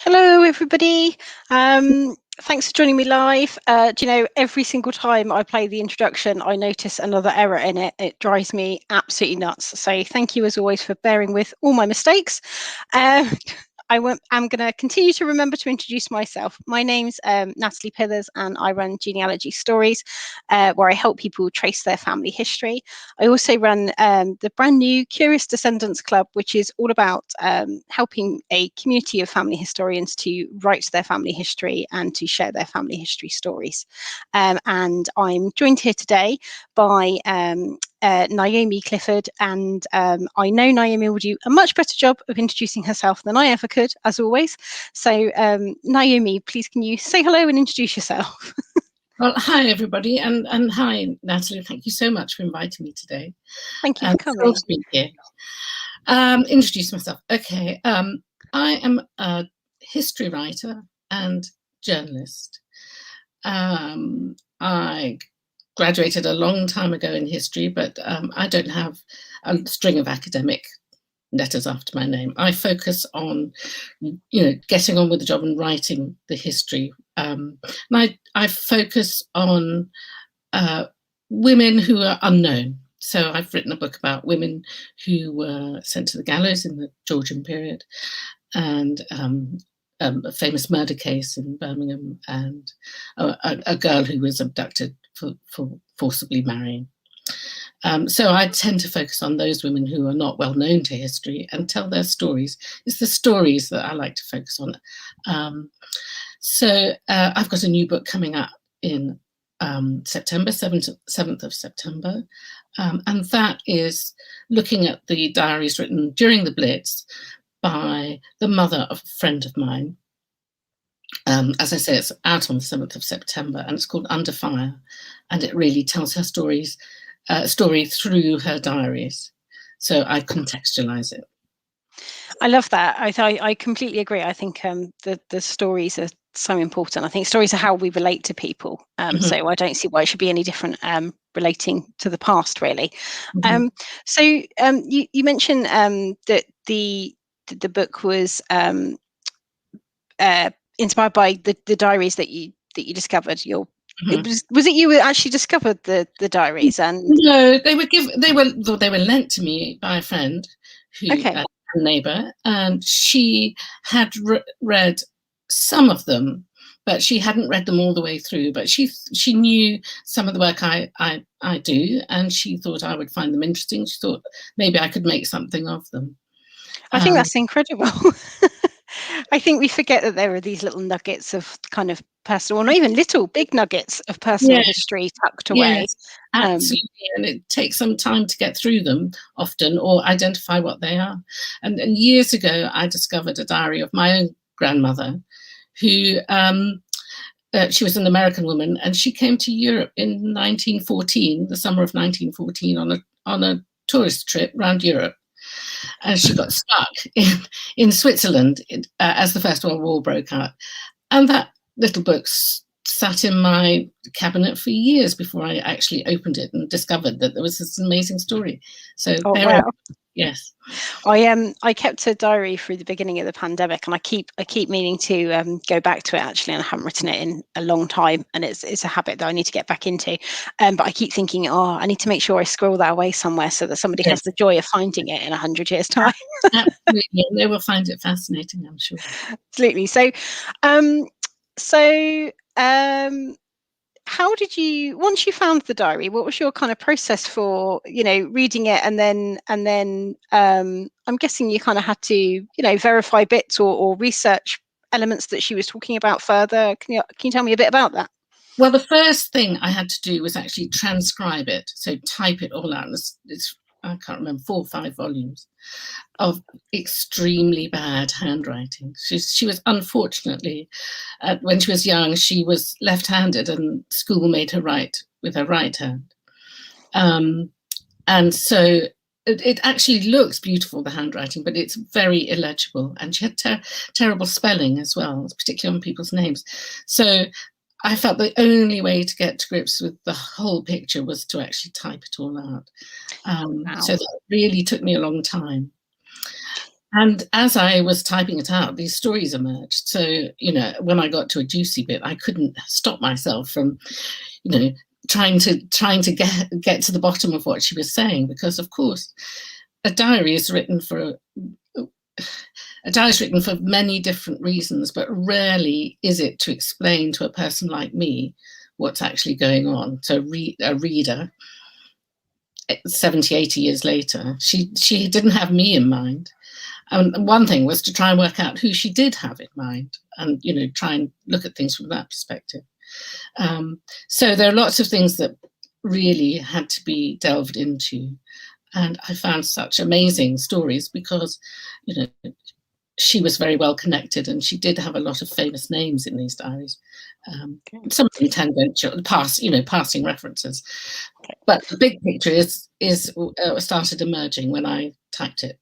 Hello, everybody. Thanks for joining me live. Every single time I play the introduction, I notice another error in it. It drives me absolutely nuts. So thank you, as always, for bearing with all my mistakes. I'm going to continue to remember to introduce myself. My name's Natalie Pillars, and I run Genealogy Stories, where I help people trace their family history. I also run the brand new Curious Descendants Club, which is all about helping a community of family historians to write their family history and to share their family history stories. And I'm joined here today by Naomi Clifford, and I know Naomi will do a much better job of introducing herself than I ever could, as always. So Naomi, please can you say hello and introduce yourself? Well, hi everybody, and hi Natalie. Thank you so much for inviting me today. Thank you for coming. To be here. Introduce myself. Okay, I am a history writer and journalist. I graduated a long time ago in history, but I don't have a string of academic letters after my name. I focus on, getting on with the job and writing the history. And I focus on women who are unknown. So I've written a book about women who were sent to the gallows in the Georgian period, and a famous murder case in Birmingham, and a girl who was abducted for forcibly marrying. So I tend to focus on those women who are not well known to history and tell their stories. It's the stories that I like to focus on. So I've got a new book coming up in September, 7th of September. And that is looking at the diaries written during the Blitz by the mother of a friend of mine. As I say, it's out on the 7th of September, and it's called Under Fire. And it really tells her story through her diaries. So I contextualize it. I love that. I completely agree. I think the stories are so important. I think stories are how we relate to people. So I don't see why it should be any different relating to the past, really. So you mentioned that the book was inspired by the diaries that you discovered. Was it you who actually discovered the diaries? And no, they were lent to me by a friend who a neighbor, and she had read some of them, but she hadn't read them all the way through. But she knew some of the work I do, and she thought I would find them interesting. She thought maybe I could make something of them. I think that's incredible. I think we forget that there are these little nuggets of kind of personal, or not even little, big nuggets of personal history tucked away. Yes, absolutely. And it takes some time to get through them often, or identify what they are. And years ago, I discovered a diary of my own grandmother, who she was an American woman, and she came to Europe in 1914, the summer of 1914, on a tourist trip around Europe. And she got stuck in Switzerland as the First World War broke out. And that little book sat in my cabinet for years before I actually opened it and discovered that there was this amazing story. So yes. I kept a diary through the beginning of the pandemic, and I keep meaning to go back to it actually, and I haven't written it in a long time, and it's a habit that I need to get back into. But I keep thinking, I need to make sure I scroll that away somewhere so that somebody has the joy of finding it in 100 years' time. Absolutely, they will find it fascinating, I'm sure. Absolutely. How did you, once you found the diary, what was your kind of process for, reading it? And then I'm guessing you kind of had to, verify bits or research elements that she was talking about further. Can you tell me a bit about that? Well, the first thing I had to do was actually transcribe it. So type it all out. It's I can't remember, 4 or 5 volumes of extremely bad handwriting. She was unfortunately, when she was young, she was left-handed, and school made her write with her right hand. And so it actually looks beautiful, the handwriting, but it's very illegible. And she had terrible spelling as well, particularly on people's names. So I felt the only way to get to grips with the whole picture was to actually type it all out. So that really took me a long time. And as I was typing it out, these stories emerged. So, when I got to a juicy bit, I couldn't stop myself from, trying to get to the bottom of what she was saying, because of course a diary is written for many different reasons, but rarely is it to explain to a person like me what's actually going on. So a reader 70, 80 years later, she didn't have me in mind. And one thing was to try and work out who she did have in mind, and try and look at things from that perspective. So there are lots of things that really had to be delved into, and I found such amazing stories because she was very well connected, and she did have a lot of famous names in these diaries. Some of them tangential, passing references. Okay. But the big picture started emerging when I typed it.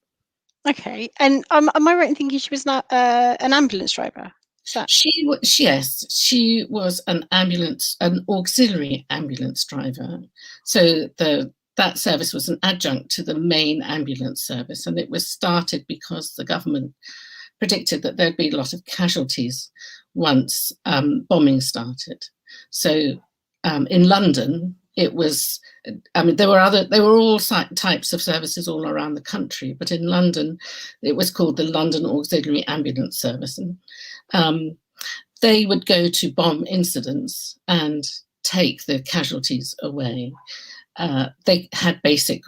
Okay, and am I right in thinking she was not an ambulance driver? Yes, she was an auxiliary ambulance driver. So that service was an adjunct to the main ambulance service, and it was started because the government predicted that there'd be a lot of casualties once bombing started. So in London, it was, there were all types of services all around the country, but in London, it was called the London Auxiliary Ambulance Service. And they would go to bomb incidents and take the casualties away. They had basic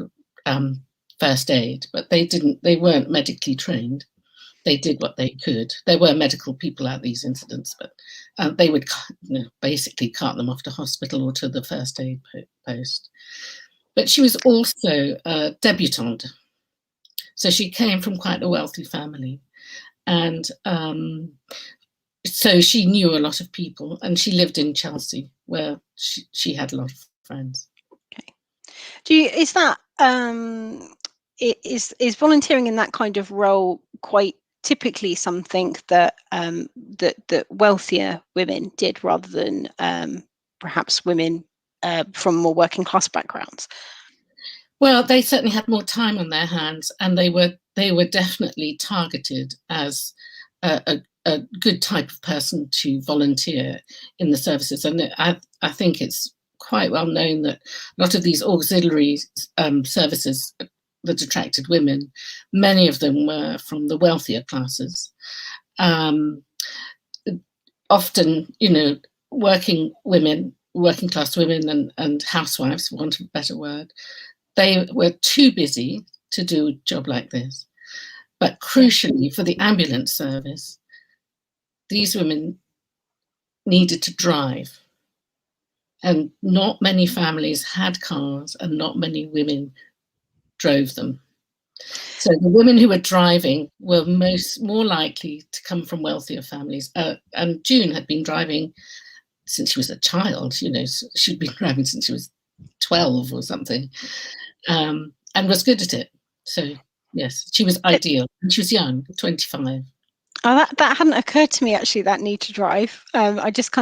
first aid, but they weren't medically trained. They did what they could. There were medical people at these incidents, but they would basically cart them off to hospital or to the first aid post. But she was also a debutante. So she came from quite a wealthy family. And so she knew a lot of people, and she lived in Chelsea, where she had a lot of friends. Okay. Is volunteering in that kind of role quite typically something that that wealthier women did, rather than perhaps women from more working class backgrounds? Well, they certainly had more time on their hands, and they were definitely targeted as a good type of person to volunteer in the services. And I think it's quite well known that a lot of these auxiliary services that attracted women, many of them were from the wealthier classes. Often, working class women and housewives, for want of a better word, they were too busy to do a job like this. But crucially, for the ambulance service, these women needed to drive. And not many families had cars, and not many women drove them. So the women who were driving were more likely to come from wealthier families. And June had been driving since she was a child. She'd been driving since she was 12 or something, and was good at it. So yes, she was ideal. And she was young, 25. Oh, that hadn't occurred to me, actually, that need to drive. I just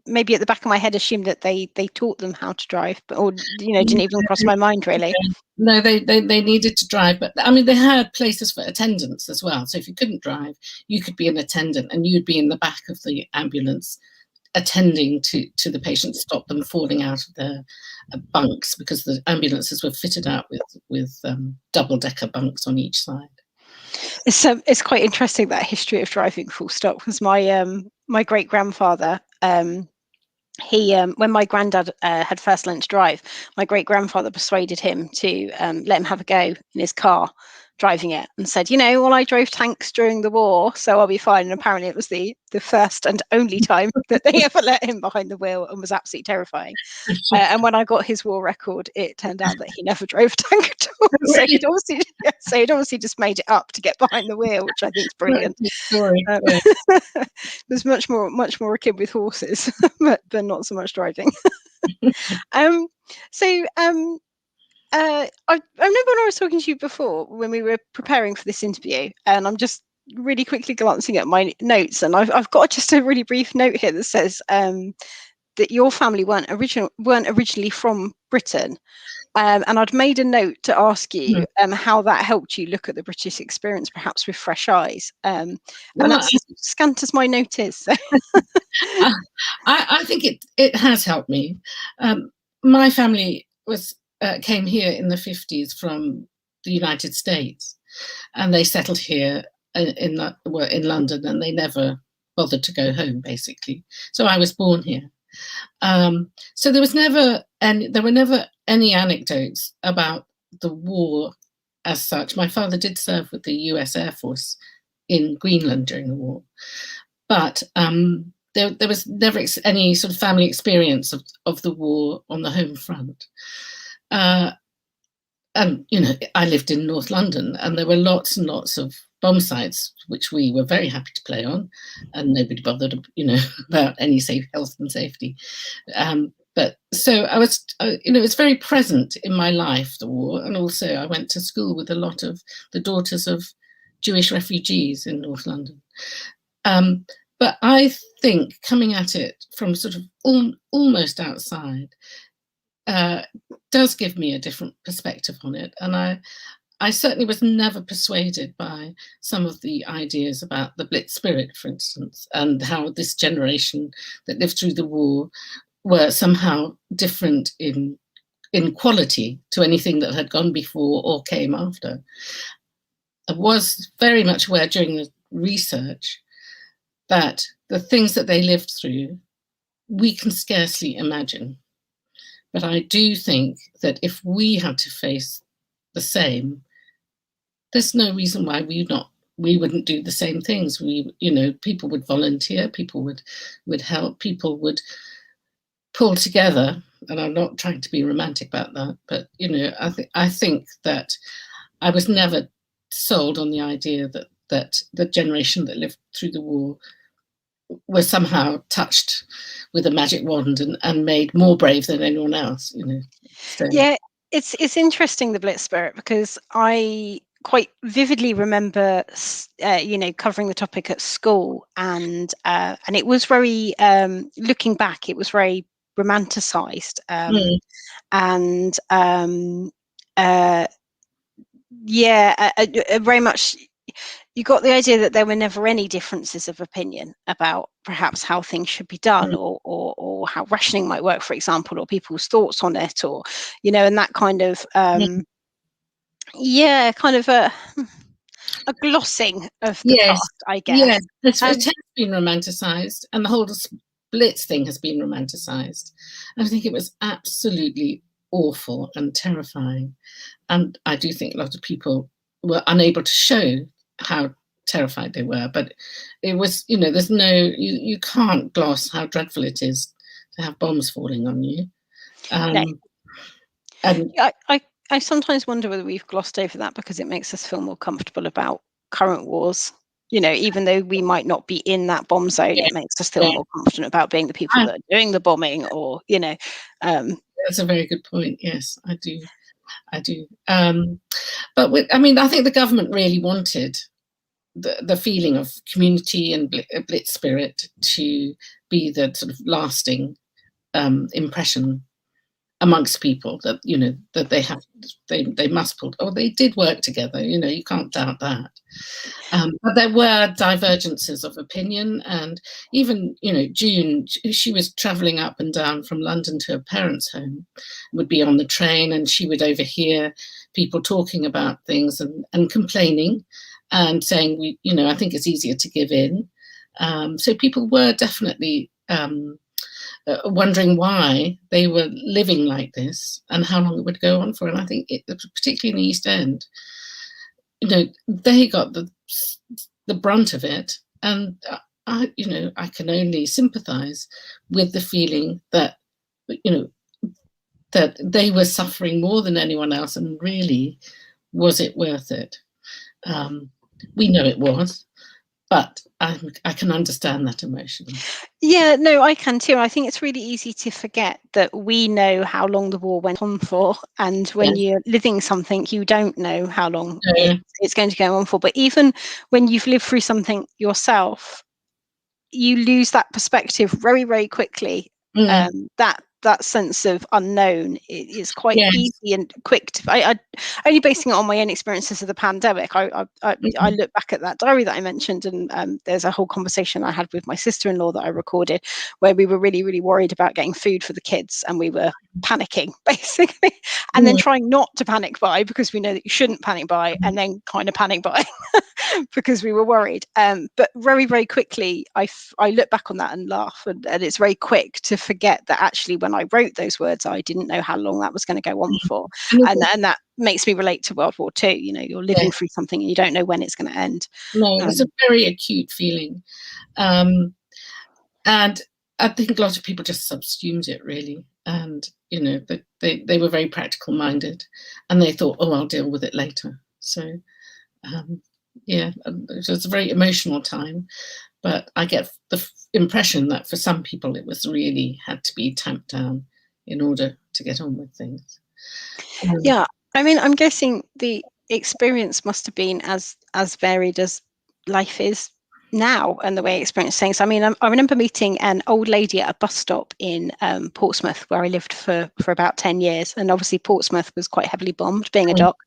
maybe at the back of my head assumed that they taught them how to drive, but didn't even cross my mind, really. No, they needed to drive, but they had places for attendants as well. So if you couldn't drive, you could be an attendant, and you'd be in the back of the ambulance attending to the patients, stop them falling out of their bunks, because the ambulances were fitted out with double-decker bunks on each side. It's quite interesting, that history of driving, full stop, because my great grandfather, he when my granddad had first learned to drive, my great grandfather persuaded him to let him have a go in his car driving it, and said, well, I drove tanks during the war, so I'll be fine. And apparently it was the first and only time that they ever let him behind the wheel, and was absolutely terrifying. And when I got his war record, it turned out that he never drove a tank at all. So he'd obviously just made it up to get behind the wheel, which I think is brilliant. There's much more akin with horses, but not so much driving. I remember when I was talking to you before, when we were preparing for this interview, and I'm just really quickly glancing at my notes, and I've got just a really brief note here that says that your family weren't originally from Britain. And I'd made a note to ask you Mm. how that helped you look at the British experience, perhaps with fresh eyes. And Well, that's as scant as my note is. So. I think it has helped me. My family came here in the 50s from the United States, and they settled here in London, and they never bothered to go home, basically. So I was born here. So there were never any anecdotes about the war as such. My father did serve with the US Air Force in Greenland during the war, but there was never any sort of family experience of the war on the home front. And, I lived in North London, and there were lots and lots of bomb sites, which we were very happy to play on, and nobody bothered, about any health and safety. But so I was, it was very present in my life, the war. And also I went to school with a lot of the daughters of Jewish refugees in North London. But I think coming at it from sort of almost outside does give me a different perspective on it. And I certainly was never persuaded by some of the ideas about the Blitz spirit, for instance, and how this generation that lived through the war were somehow different in quality to anything that had gone before or came after. I was very much aware during the research that the things that they lived through, we can scarcely imagine. But I do think that if we had to face the same, there's no reason why we wouldn't do the same things. People would volunteer, people would help, people would pull together. And I'm not trying to be romantic about that, but I think that I was never sold on the idea that the generation that lived through the war were somehow touched with a magic wand and made more brave than anyone else. So. Yeah, it's interesting, the Blitz spirit, because I quite vividly remember, covering the topic at school, and it was very, looking back, it was very romanticized, and very much. You got the idea that there were never any differences of opinion about perhaps how things should be done, or how rationing might work, for example, or people's thoughts on it, or and that kind of kind of a glossing of the past, I guess. Yes, it has been romanticized, and the whole Blitz thing has been romanticized. I think it was absolutely awful and terrifying, and I do think a lot of people were unable to show how terrified they were. But it was, there's you can't gloss how dreadful it is to have bombs falling on you. No. And I sometimes wonder whether we've glossed over that because it makes us feel more comfortable about current wars. Even though we might not be in that bomb zone, it makes us feel more confident about being the people that are doing the bombing, or That's a very good point. Yes, I do. But I think the government really wanted the feeling of community and Blitz spirit to be the sort of lasting impression amongst people that that they must pull. Oh, they did work together. You can't doubt that. But there were divergences of opinion, and even June, she was travelling up and down from London to her parents' home, would be on the train, and she would overhear people talking about things and complaining, and saying, I think it's easier to give in. So people were definitely wondering why they were living like this and how long it would go on for. And I think, particularly in the East End, they got the brunt of it. And I can only sympathise with the feeling that, that they were suffering more than anyone else, and really, was it worth it? We know it was. But I can understand that emotion. Yeah, no, I can too. I think it's really easy to forget that we know how long the war went on for, and when you're living something, you don't know how long it's going to go on for. But even when you've lived through something yourself, you lose that perspective very, very quickly. That that sense of unknown is quite Yes. easy and quick to. I only basing it on my own experiences of the pandemic. I look back at that diary that I mentioned, and there's a whole conversation I had with my sister-in-law that I recorded, where we were really, really worried about getting food for the kids, and we were panicking basically, and then trying not to panic buy because we know that you shouldn't panic buy, and then kind of panic buy because we were worried. But very, very quickly, I look back on that and laugh, and it's very quick to forget that actually when I wrote those words, I didn't know how long that was going to go on for, and that makes me relate to World War II. You know, you're living through something and you don't know when it's going to end. No, it was a very acute feeling, and I think a lot of people just subsumed it really, and you know, they were very practical minded, and they thought, oh, I'll deal with it later. So yeah, it was a very emotional time, but I get the impression that for some people it was really had to be tamped down in order to get on with things. Yeah, I mean, I'm guessing the experience must have been as varied as life is now and the way I experience things. I mean, I remember meeting an old lady at a bus stop in Portsmouth, where I lived for about 10 years, and obviously Portsmouth was quite heavily bombed, being a dock.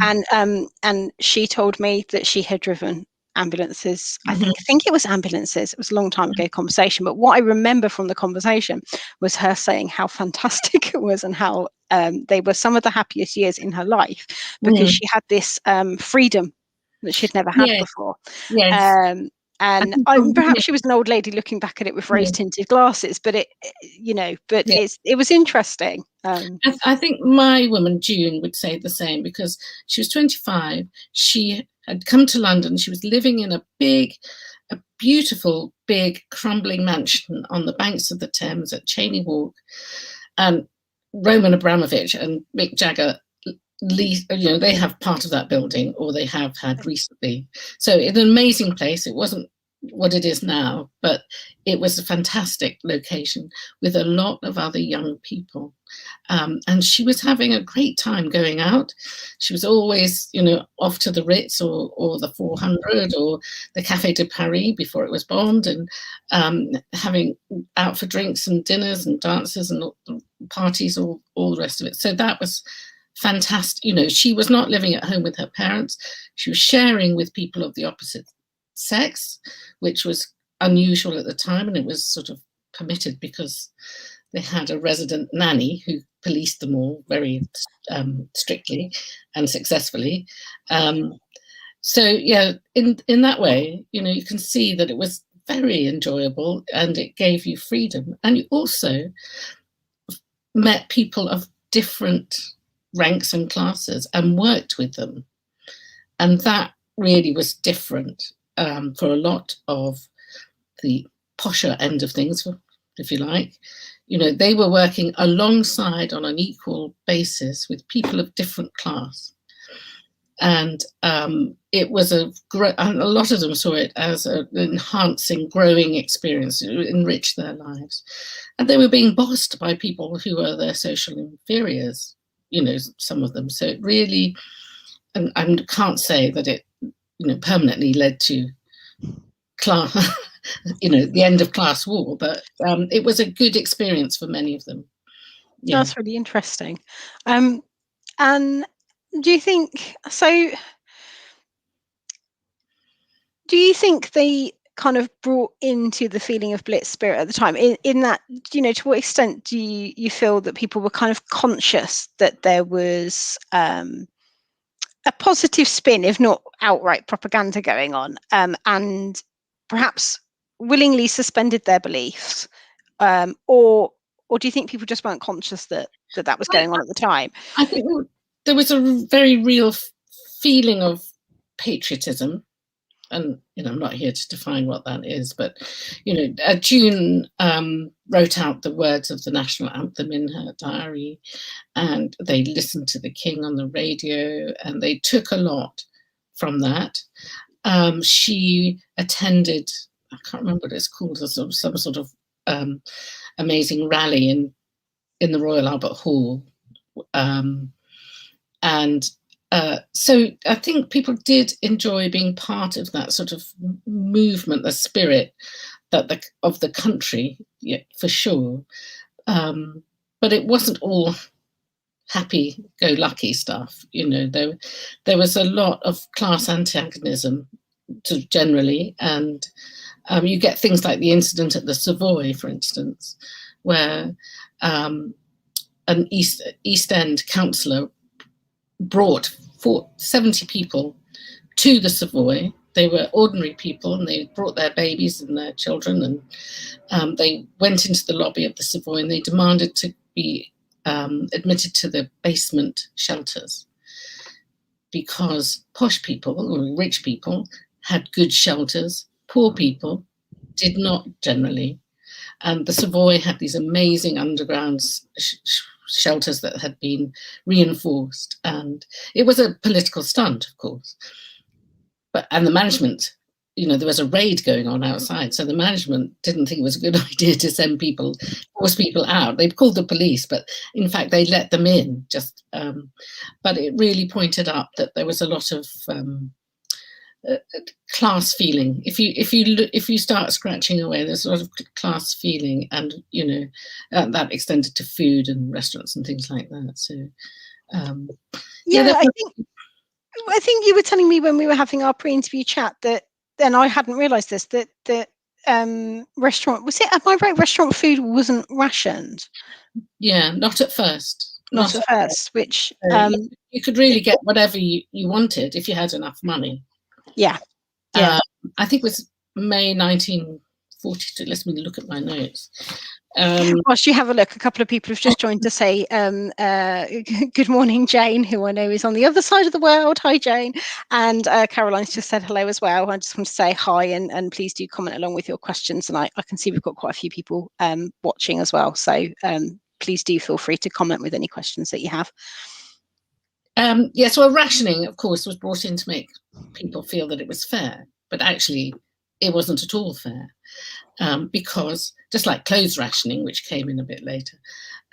And she told me that she had driven ambulances. I think it was ambulances. It was a long time ago conversation, but what I remember from the conversation was her saying how fantastic it was, and how they were some of the happiest years in her life, because she had this freedom that she'd never had before. And perhaps she was an old lady looking back at it with rose tinted glasses, but it was interesting. I think my woman June would say the same, because she was 25. She had come to London. She was living in a beautiful, big, crumbling mansion on the banks of the Thames at Cheyne Walk. And Roman Abramovich and Mick Jagger, they have part of that building, or they have had recently. So it's an amazing place. It wasn't what it is now, but it was a fantastic location with a lot of other young people. And she was having a great time going out. She was always, off to the Ritz or the 400 or the Café de Paris before it was bombed, and having out for drinks and dinners and dances and parties, all the rest of it. So that was fantastic. She was not living at home with her parents. She was sharing with people of the opposite sex, which was unusual at the time, and it was sort of permitted because they had a resident nanny who policed them all very strictly and successfully. So yeah, in that way, you can see that it was very enjoyable, and it gave you freedom, and you also met people of different ranks and classes and worked with them, and that really was different for a lot of the posher end of things, if you like. They were working alongside on an equal basis with people of different class, and it was and a lot of them saw it as an enhancing, growing experience. It enriched their lives, and they were being bossed by people who were their social inferiors, some of them. So it really, and I can't say that it permanently led to class, the end of class war, but it was a good experience for many of them. Yeah. That's really interesting. And do you think so? Do you think they kind of brought into the feeling of Blitz spirit at the time, in that, to what extent do you feel that people were kind of conscious that there was a positive spin, if not outright propaganda going on, and perhaps willingly suspended their beliefs, or do you think people just weren't conscious that was going on at the time? I think there was a very real feeling of patriotism, and I'm not here to define what that is, but June wrote out the words of the national anthem in her diary, and they listened to the King on the radio, and they took a lot from that. She attended, I can't remember what it's called, some sort of amazing rally in the Royal Albert Hall, and so I think people did enjoy being part of that sort of movement, the spirit of the country, yeah, for sure. but it wasn't all happy-go-lucky stuff. You know, there was a lot of class antagonism generally, and you get things like the incident at the Savoy, for instance, where an East End councillor brought 70 people to the Savoy. They were ordinary people, and they brought their babies and their children, and they went into the lobby of the Savoy and they demanded to be admitted to the basement shelters, because posh people or rich people had good shelters, poor people did not generally. And the Savoy had these amazing underground shelters that had been reinforced, and it was a political stunt, of course. And the management, you know, there was a raid going on outside, so the management didn't think it was a good idea to force people out. They'd called the police, but in fact they let them in. But it really pointed up that there was a lot of class feeling. If you start scratching away, there's a lot of class feeling, and you know that extended to food and restaurants and things like that. So I think you were telling me when we were having our pre-interview chat that, then I hadn't realised this, that restaurant, was it, am I right, restaurant food wasn't rationed? Yeah, not at first. Not at first, which you could really get whatever you wanted if you had enough money. Yeah. I think it was May 1942. Let me look at my notes. Whilst you have a look, a couple of people have just joined to say good morning, Jane, who I know is on the other side of the world. Hi, Jane. And Caroline's just said hello as well. I just want to say hi, and please do comment along with your questions. And I can see we've got quite a few people watching as well. So please do feel free to comment with any questions that you have. So rationing, of course, was brought in to make people feel that it was fair, but actually it wasn't at all fair. Because just like clothes rationing, which came in a bit later,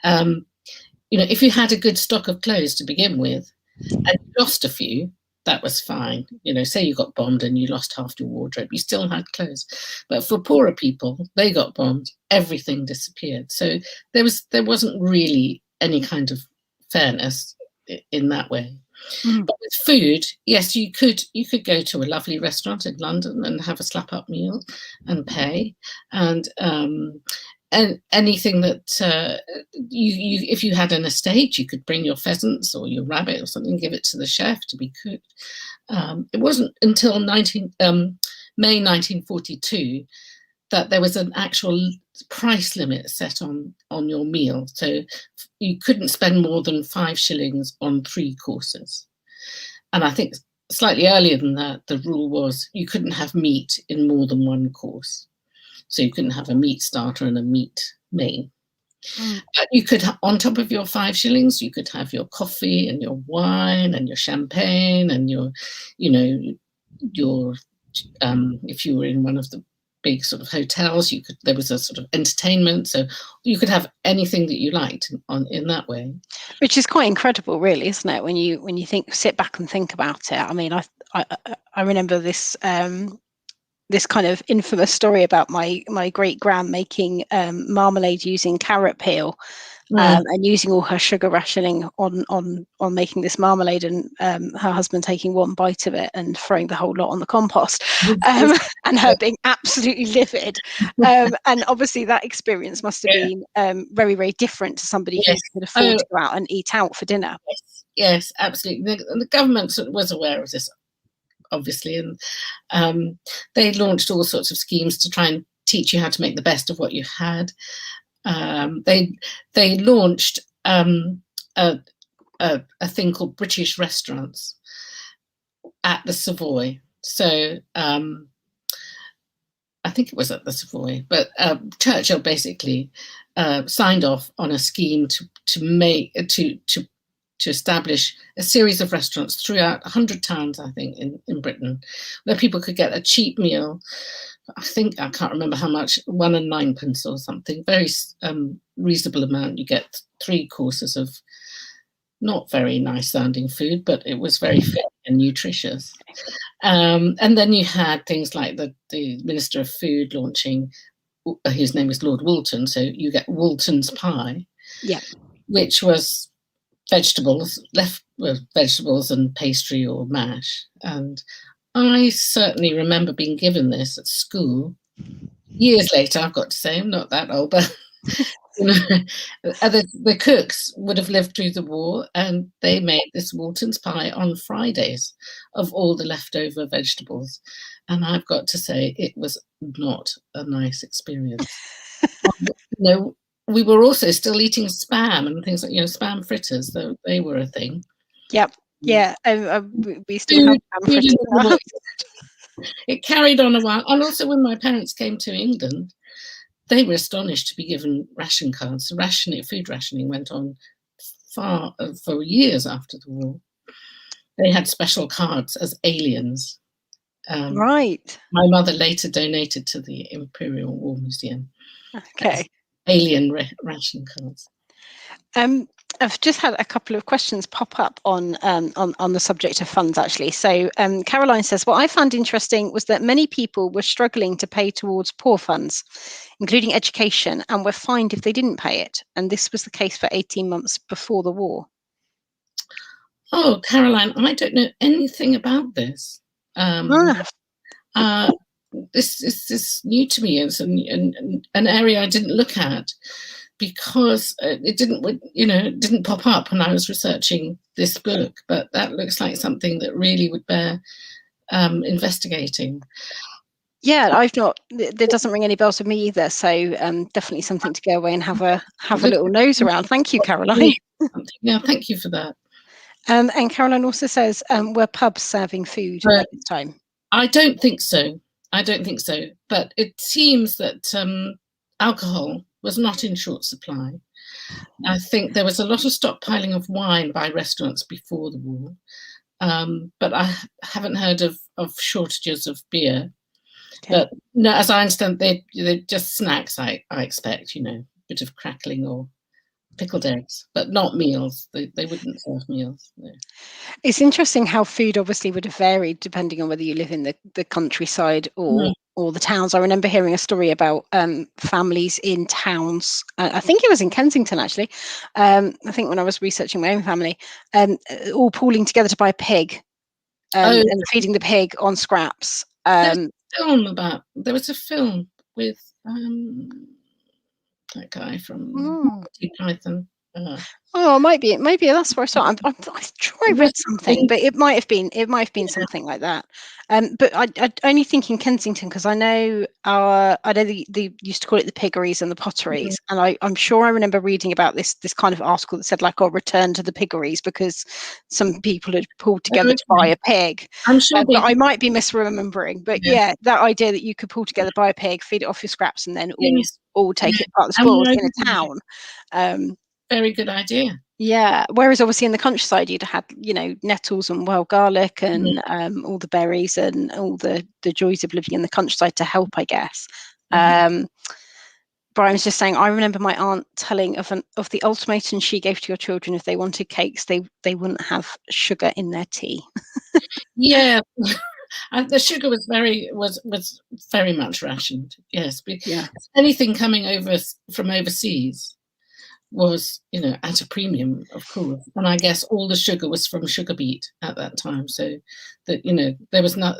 you know, if you had a good stock of clothes to begin with and you lost a few, that was fine. You know, say you got bombed and you lost half your wardrobe, you still had clothes. But for poorer people, they got bombed, everything disappeared. So there wasn't really any kind of fairness in that way. But with food, yes, you could go to a lovely restaurant in London and have a slap-up meal and pay, and anything that you if you had an estate, you could bring your pheasants or your rabbit or something, give it to the chef to be cooked. It wasn't until May 1942 that there was an actual price limit set on your meal. So you couldn't spend more than 5 shillings on 3 courses. And I think slightly earlier than that, the rule was you couldn't have meat in more than 1 course. So you couldn't have a meat starter and a meat main. But you could, on top of your 5 shillings, you could have your coffee and your wine and your champagne and your, you know, your, if you were in one of the big sort of hotels, there was a sort of entertainment, so you could have anything that you liked in that way, which is quite incredible, really, isn't it, when you sit back and think about it. I mean, I remember this this kind of infamous story about my great gran making marmalade using carrot peel. And using all her sugar rationing on making this marmalade, and her husband taking 1 bite of it and throwing the whole lot on the compost, and her being absolutely livid. And obviously that experience must have been very, very different to somebody who could afford to go out and eat out for dinner. Yes, absolutely. The government was aware of this, obviously, and they launched all sorts of schemes to try and teach you how to make the best of what you had. They launched a thing called British restaurants at the Savoy. So I think it was at the Savoy, but Churchill basically signed off on a scheme to establish a series of restaurants throughout 100 towns, I think, in Britain, where people could get a cheap meal. I can't remember how much, 1 and 9pence or something, very reasonable amount. You get 3 courses of not very nice sounding food, but it was very fit and nutritious. And then you had things like the Minister of Food launching, whose name is Lord Wilton, so you get Wilton's pie. Yeah. which was vegetables and pastry or mash. And I certainly remember being given this at school. Years later, I've got to say, I'm not that old, but you know, the cooks would have lived through the war, and they made this Wilton's pie on Fridays of all the leftover vegetables. And I've got to say, it was not a nice experience. We were also still eating spam and things like, spam fritters, though they were a thing. Yep. Yeah. We still have spam fritters. It carried on a while. And also when my parents came to England, they were astonished to be given ration cards. Food rationing went on for years after the war. They had special cards as aliens. Right. My mother later donated to the Imperial War Museum. Okay. Alien ration cards. I've just had a couple of questions pop up on the subject of funds, actually. So Caroline says, what I found interesting was that many people were struggling to pay towards poor funds, including education, and were fined if they didn't pay it. And this was the case for 18 months before the war. Oh, Caroline, I don't know anything about this. This is new to me. It's an area I didn't look at, because it didn't pop up when I was researching this book. But that looks like something that really would bear investigating. Yeah, I've not. That doesn't ring any bells with me either. So definitely something to go away and have a little nose around. Thank you, Caroline. Yeah, thank you for that. And Caroline also says, were pubs serving food at this time? I don't think so. But it seems that alcohol was not in short supply. I think there was a lot of stockpiling of wine by restaurants before the war, but I haven't heard of shortages of beer. Okay. But no, as I understand, they're just snacks. I expect, a bit of crackling or pickled eggs, but not meals. They wouldn't serve meals. No. It's interesting how food obviously would have varied depending on whether you live in the countryside or the towns. I remember hearing a story about families in towns. I think it was in Kensington, actually. I think when I was researching my own family, all pooling together to buy a pig and feeding the pig on scraps. There was a film with that guy from Monty Python. Maybe that's where I saw. I'm sure I read something, but it might have been something like that. But I only think in Kensington, because I know they used to call it the piggeries and the potteries, and I'm sure I remember reading about this kind of article that said return to the piggeries because some people had pulled together to buy a pig. I'm sure, but I might be misremembering. But yeah, that idea that you could pull together, buy a pig, feed it off your scraps, and then all take it part of the spoils in a town. Very good idea. Yeah, whereas obviously in the countryside you'd have had nettles and wild garlic and all the berries and all the joys of living in the countryside to help, I guess. Brian's just saying, I remember my aunt telling of the ultimatum she gave to your children: if they wanted cakes, they wouldn't have sugar in their tea. Yeah. The sugar was very much rationed. Yes, anything coming over from overseas was, at a premium, of course. And I guess all the sugar was from sugar beet at that time. So that, there was not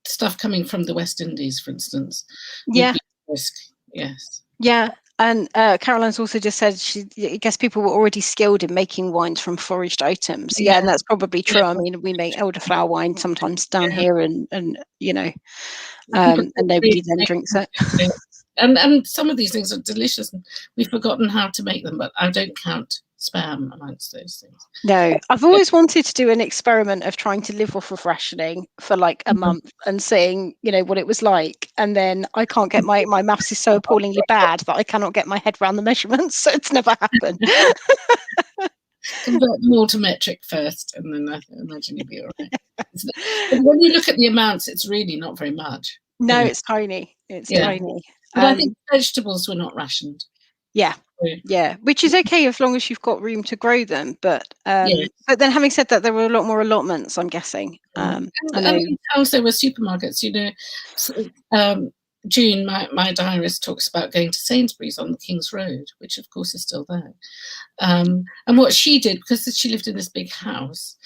stuff coming from the West Indies, for instance. Yeah. Risk. Yes. Yeah. And Caroline's also just said I guess people were already skilled in making wines from foraged items. Yeah, and that's probably true. I mean, we make elderflower wine sometimes down here, and and nobody then drinks it. And some of these things are delicious, and we've forgotten how to make them. But I don't count spam amongst those things. No, I've always wanted to do an experiment of trying to live off of rationing for a month and seeing, what it was like. And then I can't get my maths is so appallingly bad that I cannot get my head around the measurements. So it's never happened. Convert them all to metric first, and then I imagine you'll be all right. But when you look at the amounts, it's really not very much. No, it's tiny. It's tiny. But I think vegetables were not rationed. Yeah, which is okay as long as you've got room to grow them. But but then, having said that, there were a lot more allotments, I'm guessing. And in towns there were supermarkets. June, my diarist, talks about going to Sainsbury's on the King's Road, which of course is still there. And what she did, because she lived in this big house,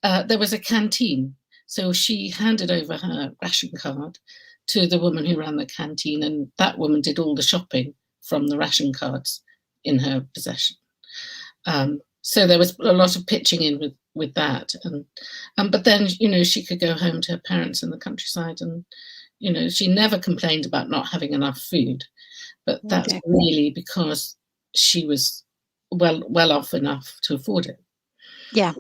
there was a canteen. So she handed over her ration card to the woman who ran the canteen, and that woman did all the shopping from the ration cards in her possession. So there was a lot of pitching in with that. And but then, she could go home to her parents in the countryside, and, she never complained about not having enough food. But that's really because she was well off enough to afford it. Yeah.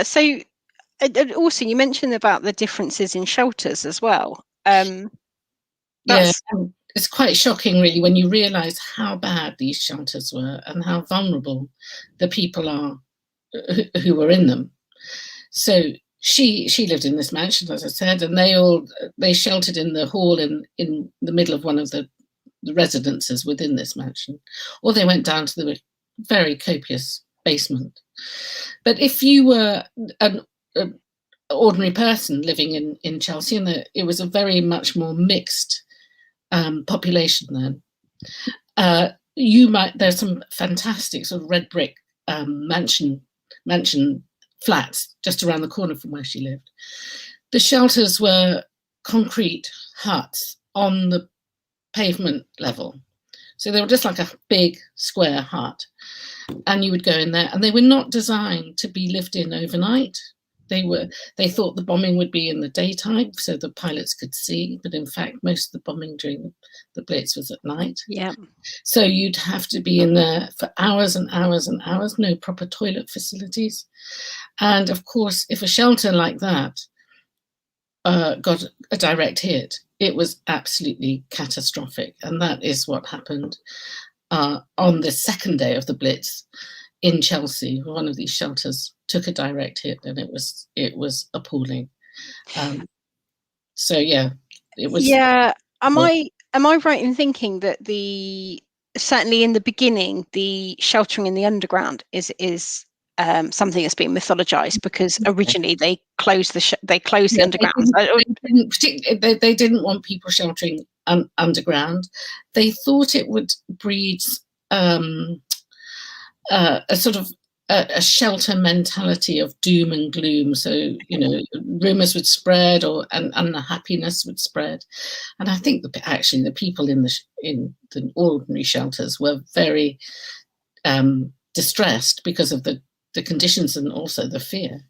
So also you mentioned about the differences in shelters as well. It's quite shocking, really, when you realise how bad these shelters were and how vulnerable the people are who were in them. So she lived in this mansion, as I said, and they sheltered in the hall in the middle of one of the residences within this mansion, or they went down to the very copious basement. But if you were an ordinary person living in Chelsea, and it was a very much more mixed population then, there's some fantastic sort of red brick mansion flats just around the corner from where she lived. The shelters were concrete huts on the pavement level. So they were just like a big square hut, and you would go in there, and they were not designed to be lived in overnight. They thought the bombing would be in the daytime so the pilots could see, but in fact most of the bombing during the Blitz was at night. Yeah. So you'd have to be in there for hours and hours and hours, no proper toilet facilities. And of course, if a shelter like that got a direct hit, it was absolutely catastrophic. And that is what happened on the second day of the Blitz in Chelsea. One of these shelters took a direct hit, and it was appalling. It was. Yeah. Am I right in thinking that certainly in the beginning, the sheltering in the underground is something that's been mythologized, because originally they closed the underground. They didn't want people sheltering underground. They thought it would breed a sort of a shelter mentality of doom and gloom. So, rumours would spread, and unhappiness would spread. And I think actually the people in the ordinary shelters were very distressed because of the conditions and also the fear.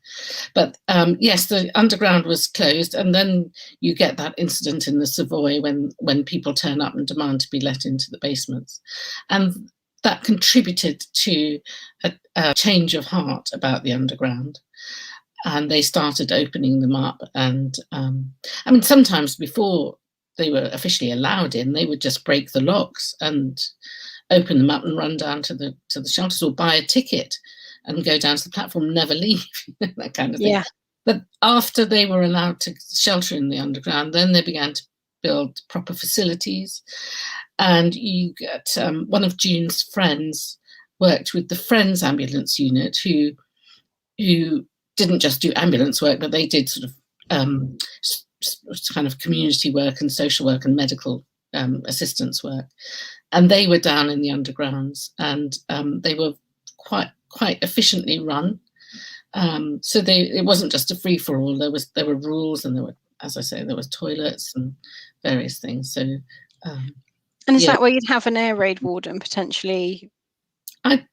But yes, the underground was closed, and then you get that incident in the Savoy when people turn up and demand to be let into the basements. And that contributed to a change of heart about the underground. And they started opening them up. And sometimes before they were officially allowed in, they would just break the locks and open them up and run down to the shelters, or buy a ticket and go down to the platform, never leave, that kind of thing. Yeah. But after they were allowed to shelter in the underground, then they began to build proper facilities. And you get one of June's friends worked with the Friends ambulance unit, who didn't just do ambulance work, but they did sort of kind of community work and social work and medical assistance work. And they were down in the undergrounds, and they were quite efficiently run. So it wasn't just a free for all. There were rules, and there were, as I say, there was toilets and various things. So. And is that where you'd have an air raid warden potentially? I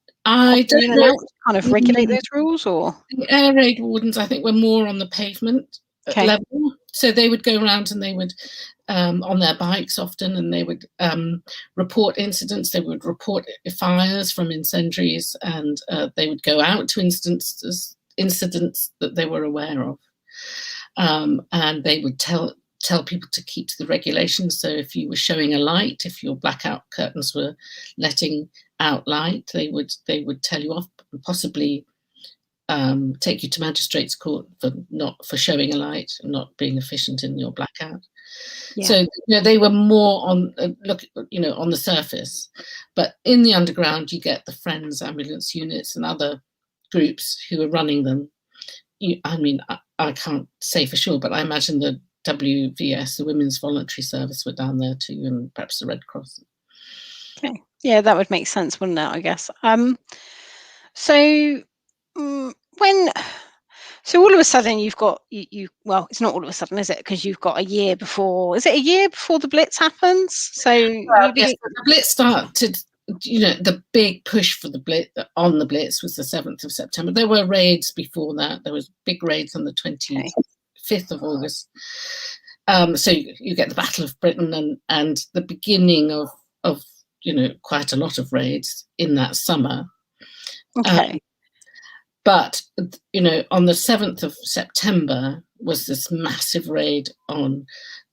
don't know. Kind of regulate those rules, or the air raid wardens, I think, were more on the pavement level. So they would go around, and they would on their bikes often, and they would report incidents. They would report fires from incendiaries, and they would go out to incidents that they were aware of, and they would tell people to keep to the regulations. So if you were showing a light, if your blackout curtains were letting out light, they would tell you off, and possibly take you to magistrates' court for showing a light and not being efficient in your blackout. Yeah. So they were more on on the surface, but in the underground you get the Friends ambulance units and other groups who are running them. I can't say for sure, but I imagine the WVS, the Women's Voluntary Service, were down there too, and perhaps the Red Cross. Okay, yeah, that would make sense, wouldn't it? I guess. So when. So all of a sudden you've got you well, it's not all of a sudden, is it? Because you've got a year before. Is it a year before the Blitz happens? So yes, the Blitz started. The big push for the Blitz was the 7th of September. There were raids before that. There was big raids on the 25th of August. So you get the Battle of Britain and the beginning of quite a lot of raids in that summer. Okay. But, on the 7th of September was this massive raid on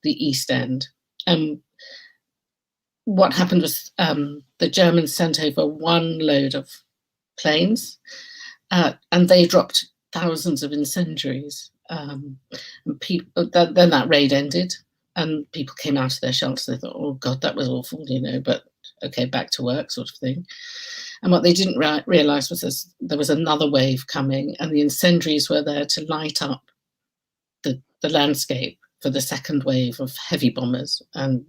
the East End. What happened was the Germans sent over one load of planes and they dropped thousands of incendiaries. And then that raid ended and people came out of their shelters. They thought, oh, God, that was awful, but okay, back to work sort of thing. And what they didn't realise was there was another wave coming and the incendiaries were there to light up the landscape for the second wave of heavy bombers. And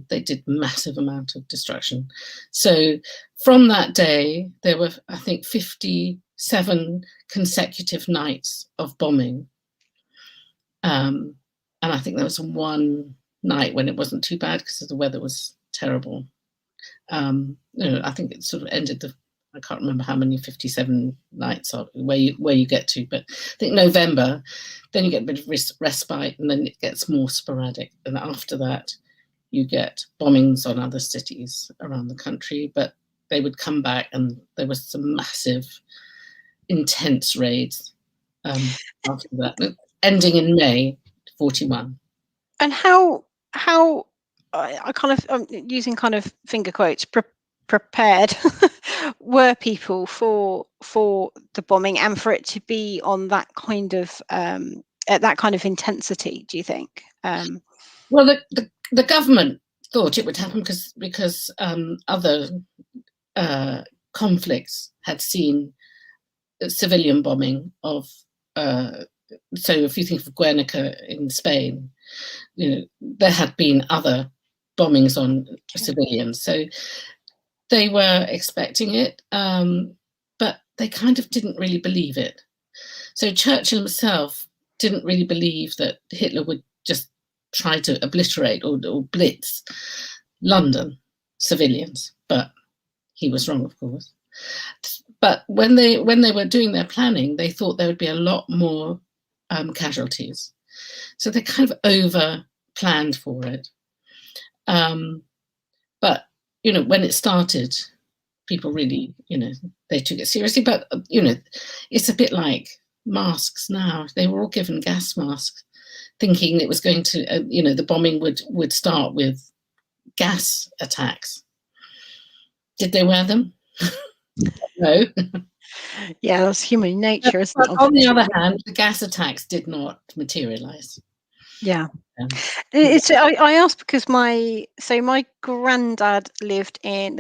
they did massive amount of destruction. So from that day, there were, I think, 57 consecutive nights of bombing. And I think there was one night when it wasn't too bad because the weather was terrible. I think it sort of ended I can't remember how many 57 nights are where you get to, but I think November, then you get a bit of respite and then it gets more sporadic. And after that, you get bombings on other cities around the country, but they would come back and there was some massive, intense raids after that, ending in May 41. And how I kind of, I'm using kind of finger quotes, prepared were people for the bombing and for it to be on that kind of at that kind of intensity, do you think? Well, the government thought it would happen because other conflicts had seen civilian bombing of. So if you think of Guernica in Spain, there had been other bombings on civilians. So they were expecting it, but they kind of didn't really believe it. So Churchill himself didn't really believe that Hitler would just try to obliterate or blitz London civilians, but he was wrong, of course. But when they were doing their planning, they thought there would be a lot more casualties. So they kind of over planned for it. But, when it started, people really, they took it seriously. But, it's a bit like masks now. They were all given gas masks, thinking it was going to, the bombing would start with gas attacks. Did they wear them? No. Yeah, that's human nature, isn't it? On the other hand, the gas attacks did not materialise. Yeah. I asked because my granddad lived in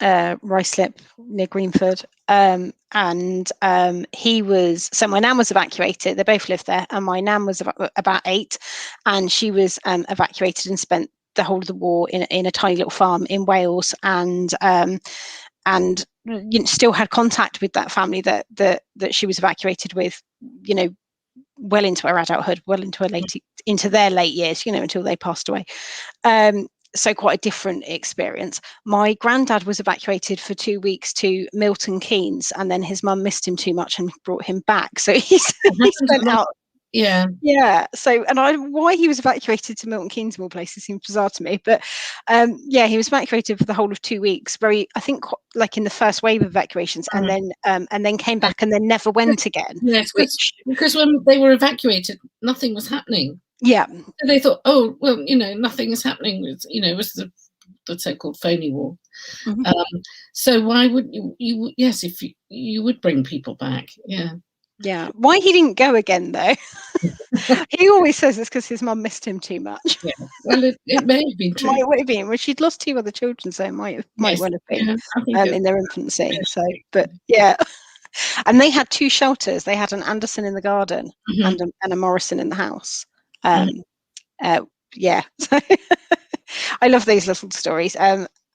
Ruislip near Greenford, and he was, so my nan was evacuated. They both lived there, and my nan was about 8, and she was evacuated and spent the whole of the war in a tiny little farm in Wales, and still had contact with that family that she was evacuated with, well into her adulthood, well into their late years, until they passed away. So quite a different experience. My granddad was evacuated for 2 weeks to Milton Keynes, and then his mum missed him too much and brought him back. So he spent out. Yeah. So, and why he was evacuated to Milton Keynes of all places seems bizarre to me, but he was evacuated for the whole of 2 weeks. I think like in the first wave of evacuations, and then came back and then never went again. Yes, because when they were evacuated, nothing was happening. Yeah. So they thought, oh well, nothing is happening. It was the so-called phony war. Mm-hmm. So why would you? Yes, if you would bring people back. Yeah. Yeah. Why he didn't go again, though? He always says it's because his mum missed him too much. Yeah. Well, it may have been true. It might have been. Well, she'd lost 2 other children, so it might well have been in their infancy. So, but yeah. And they had 2 shelters. They had an Anderson in the garden Mhm. and a Morrison in the house. Mhm. Yeah. I love these little stories.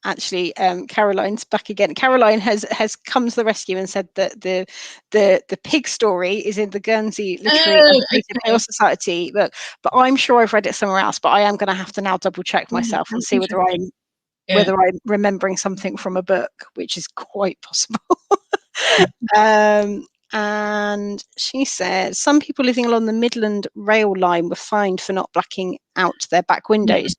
Actually, Caroline's back again. Caroline has come to the rescue and said that the pig story is in the Guernsey Literary and Oh, Creative okay. Hill Society book, but I'm sure I've read it somewhere else. But I am going to have to now double check myself and see whether Interesting. Yeah. I'm remembering something from a book, which is quite possible. Mhm. And she said some people living along the Midland rail line were fined for not blacking out their back windows.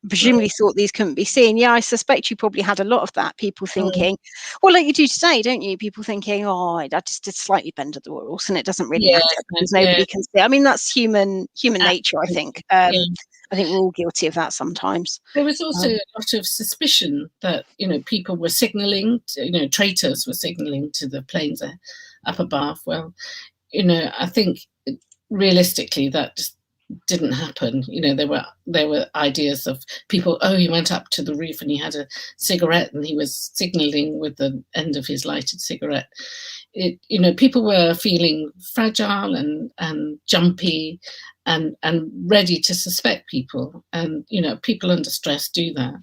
Presumably thought these couldn't be seen. Yeah, I suspect you probably had a lot of that. People thinking, well, like you do today, don't you? People thinking, oh, I just did slightly bend at the rules, and it doesn't really Yes, matter because yeah, nobody can see. I mean, that's human nature. I think. yeah. I think we're all guilty of that sometimes. There was also a lot of suspicion that, people were signalling, traitors were signalling to the planes up above. Well, I think realistically that just didn't happen. There were ideas of people, oh, he went up to the roof and he had a cigarette and he was signalling with the end of his lighted cigarette. People were feeling fragile and jumpy and ready to suspect people. And, people under stress do that.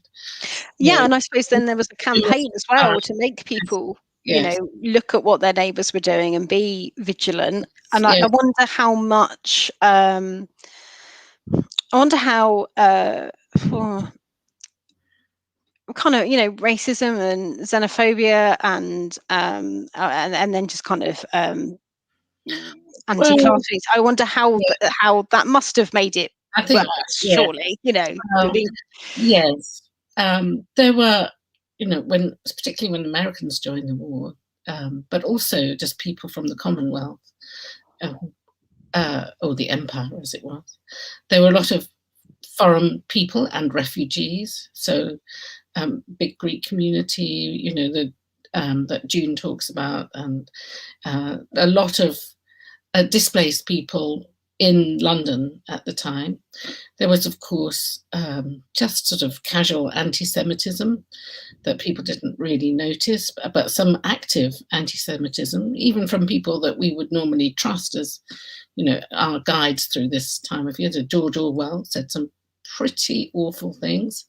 You Yeah, know, and I suppose then there was a campaign as well to make people, yes, look at what their neighbours were doing and be vigilant. And I yes. wonder how much, I wonder how, oh, kind of, racism and xenophobia and then just kind of Well, anti-class things. I wonder how yeah, how that must have made it I think worse. yeah. Surely, Well, yes. There were, particularly when Americans joined the war, but also just people from the Commonwealth, um, or the Empire as it was. There were a lot of foreign people and refugees. So, big Greek community, that June talks about, and a lot of displaced people in London at the time. There was, of course, just sort of casual anti-Semitism that people didn't really notice, but some active anti-Semitism, even from people that we would normally trust as, our guides through this time of year. George Orwell said some pretty awful things.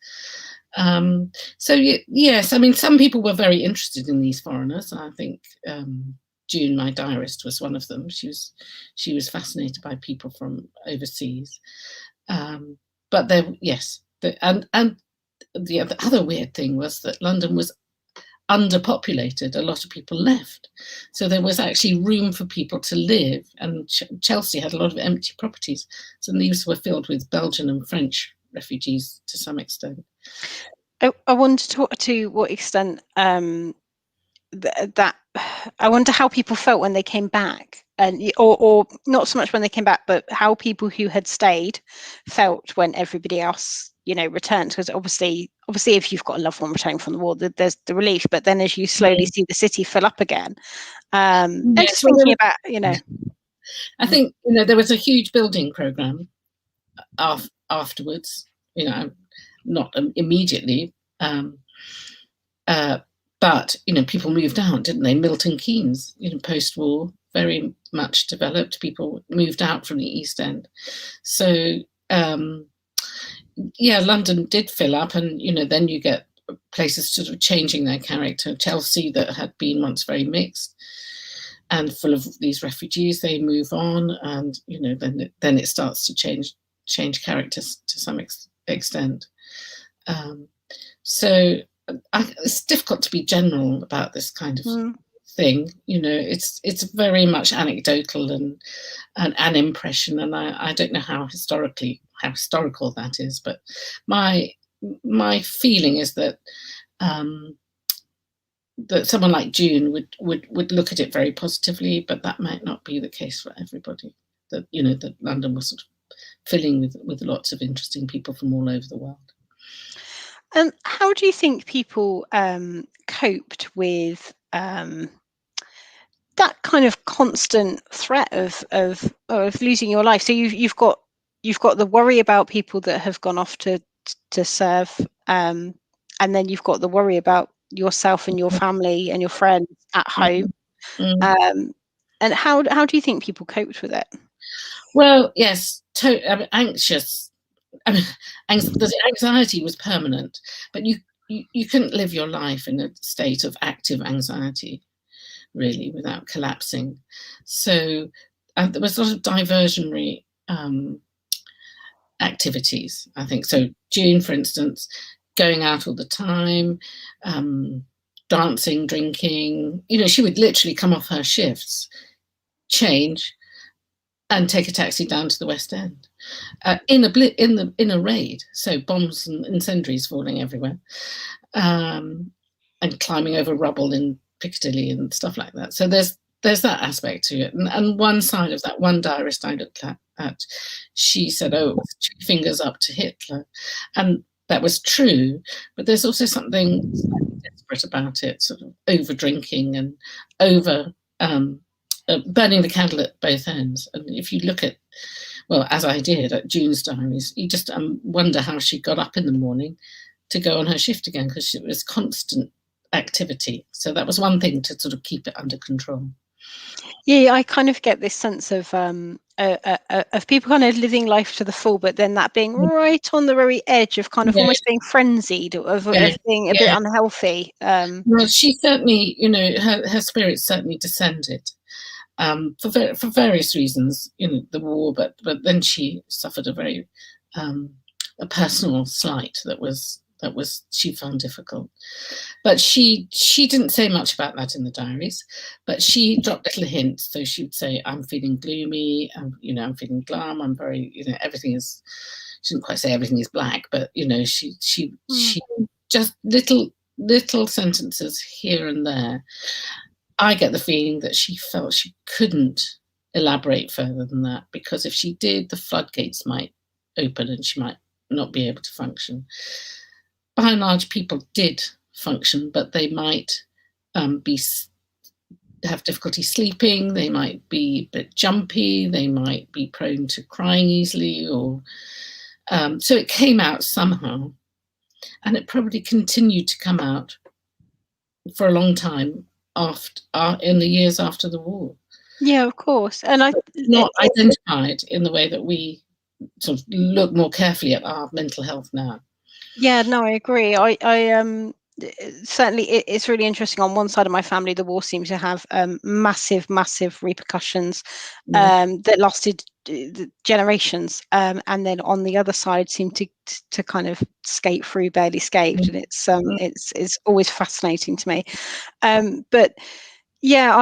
So yes, I mean, some people were very interested in these foreigners. I think June, my diarist, was one of them. She was fascinated by people from overseas. But yes, and the other weird thing was that London was underpopulated. A lot of people left, so there was actually room for people to live. And Chelsea had a lot of empty properties, so these were filled with Belgian and French refugees to some extent. I wonder to what extent that I wonder how people felt when they came back, and or not so much when they came back, but how people who had stayed felt when everybody else returned. Because obviously if you've got a loved one returning from the war, there's the relief, but then as you slowly see the city fill up again, and Yes, just thinking about I think there was a huge building program afterwards. Not immediately. But people moved out, didn't they? Milton Keynes, post-war, very much developed. People moved out from the East End, so London did fill up, and then you get places sort of changing their character. Chelsea, that had been once very mixed and full of these refugees, they move on, and then it starts to change characters to some extent. So it's difficult to be general about this kind of thing. It's very much anecdotal and an impression, and I don't know how historical that is, but my feeling is that that someone like June would look at it very positively, but that might not be the case for everybody. That that London was sort of filling with lots of interesting people from all over the world. And how do you think people coped with that kind of constant threat of losing your life? So you've got the worry about people that have gone off to serve, and then you've got the worry about yourself and your family and your friends at home. And how do you think people coped with it? Well, yes, anxious. I mean, the anxiety was permanent, but you couldn't live your life in a state of active anxiety, really, without collapsing. So there was a lot of diversionary activities, I think. So June, for instance, going out all the time, dancing, drinking. She would literally come off her shifts, change, and take a taxi down to the West End in a raid. So bombs and incendiaries falling everywhere, and climbing over rubble in Piccadilly and stuff like that. So there's that aspect to it. And one side of that, one diarist I looked at, she said, "Oh, 2 fingers up to Hitler," and that was true. But there's also something desperate about it, sort of over drinking and over burning the candle at both ends. And if you look at, well, as I did at June's diaries, you just wonder how she got up in the morning to go on her shift again, because it was constant activity. So that was one thing to sort of keep it under control. Yeah, I kind of get this sense of people kind of living life to the full, but then that being right on the very edge of kind of almost being frenzied, of being a bit unhealthy. Well, she certainly, her spirits certainly descended. For various reasons, the war, but then she suffered a very a personal slight that was she found difficult. But she didn't say much about that in the diaries, but she dropped little hints. So she would say, "I'm feeling gloomy, I'm feeling glum, I'm very, everything is," she didn't quite say everything is black, but she just little sentences here and there. I get the feeling that she felt she couldn't elaborate further than that, because if she did, the floodgates might open and she might not be able to function. By and large, people did function, but they might have difficulty sleeping, they might be a bit jumpy, they might be prone to crying easily, or so it came out somehow, and it probably continued to come out for a long time in the years after the war. Yeah, of course. And not identified in the way that we sort of look more carefully at our mental health now. Yeah, no, I agree. I certainly, it's really interesting. On one side of my family, the war seems to have massive repercussions that lasted generations, and then on the other side seemed to kind of skate through, barely escaped. And it's always fascinating to me. But yeah,